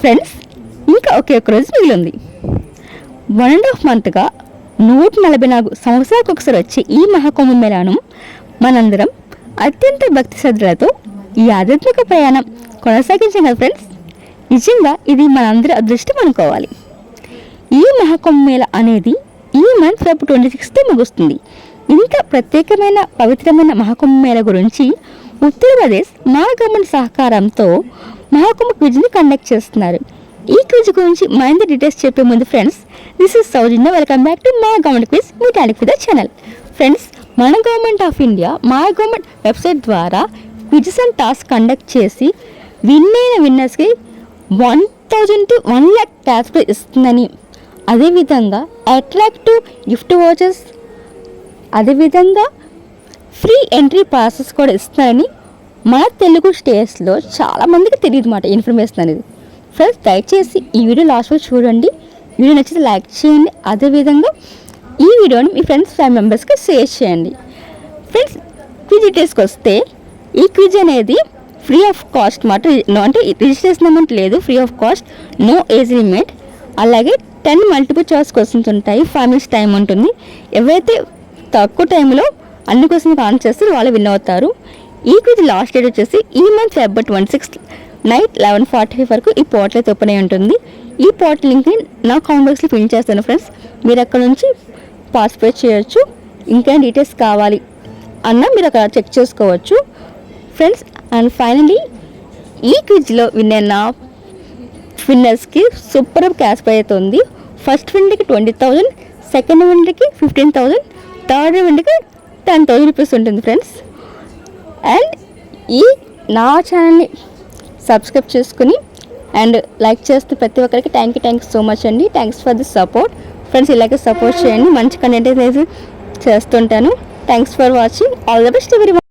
Friends, ఇంకా ఒకే ఒక్క రోజు మిగిలింది. 1.5 మంత్గా 144 సంవత్సరాలకు ఒకసారి వచ్చే ఈ మహాకుంభమేళాను మనందరం అత్యంత భక్తి శ్రద్ధలతో ఈ ఆధ్యాత్మిక ప్రయాణం కొనసాగించాం కదా ఫ్రెండ్స్. నిజంగా ఇది మనందరి అదృష్టం అనుకోవాలి. ఈ మహాకుంభమేళ అనేది ఈ మంత్ ఫిబ్రవరి 26 ముగుస్తుంది. ఇంత ప్రత్యేకమైన పవిత్రమైన మహాకుంభమేళ గురించి ఉత్తరప్రదేశ్ గవర్నమెంట్ సహకారంతో మహాకుంభ క్విజ్ని కండక్ట్ చేస్తున్నారు. ఈ క్విజ్ గురించి మరింత డీటెయిల్స్ చెప్పే ముందు friends, this is Soujanya. Welcome back to మా గవర్నమెంట్ క్విజ్, మీ talent with the channel. Friends, మన గవర్నమెంట్ ఆఫ్ ఇండియా మా గవర్నమెంట్ వెబ్సైట్ ద్వారా క్విజెస్ అండ్ టాస్క్ కండక్ట్ చేసి విన్నర్స్కి 1000 to 1 lakh క్యాష్ ప్రైజ్ ఇస్తుందని, అదేవిధంగా అట్రాక్టివ్ గిఫ్ట్ వాచెస్, అదేవిధంగా ఫ్రీ ఎంట్రీ పాసెస్ కూడా ఇస్తారని మన తెలుగు స్టేట్స్లో చాలామందికి తెలియదు మాట ఇన్ఫర్మేషన్ అనేది. ఫ్రెండ్స్, దయచేసి ఈ వీడియో లాస్ట్ వరకు చూడండి. వీడియో నచ్చితే లైక్ చేయండి. అదేవిధంగా ఈ వీడియోని మీ ఫ్రెండ్స్ ఫ్యామిలీ మెంబర్స్కి షేర్ చేయండి. ఫ్రెండ్స్, క్విజ్ డీటెయిల్స్కి వస్తే ఈ క్విజ్ అనేది ఫ్రీ ఆఫ్ కాస్ట్ మాట, అంటే రిజిస్ట్రేషన్ అమౌంట్ లేదు, free of cost, no age limit. అలాగే 10 మల్టిపుల్ చాయిస్ క్వశ్చన్స్ ఉంటాయి. 5 minutes టైం ఉంటుంది. ఎవరైతే తక్కువ టైంలో అన్ని క్వశ్చన్స్ ఆన్సర్ చేస్తారు వాళ్ళు విన్ అవుతారు. ఈ క్విజ్ లాస్ట్ డేట్ వచ్చేసి ఈ మంత్ ఫిబ్రవరి 26 నైట్ 11:45 వరకు ఈ పోర్టల్ అయితే ఓపెన్ అయి ఉంటుంది. ఈ పోర్టల్ లింక్ని నా కామెంట్ బాక్స్లో పిన్ చేస్తాను ఫ్రెండ్స్. మీరు అక్కడ నుంచి పార్టిసిపేట్ చేయొచ్చు. ఇంకా డీటెయిల్స్ కావాలి అన్న మీరు అక్కడ చెక్ చేసుకోవచ్చు ఫ్రెండ్స్. అండ్ ఫైనలీ ఈ క్విజ్లో విన్నర్స్కి సూపర్ క్యాష్ ప్రైజ్ అయితే ఉంది. ఫస్ట్ విన్నర్కి 20,000, సెకండ్ విన్నర్కి 15,000, థర్డ్ విన్నర్కి 10,000 రూపీస్ ఉంటుంది ఫ్రెండ్స్. అండ్ ఈ నా ఛానల్ని సబ్స్క్రైబ్ చేసుకుని అండ్ లైక్ చేస్తూ ప్రతి ఒక్కరికి థ్యాంక్ యూ సో మచ్ అండి. Thanks for the support friends. ఇలాగే సపోర్ట్ చేయండి. మంచి కంటెంట్ అయితే చేస్తుంటాను. Thanks for watching. All the best every one.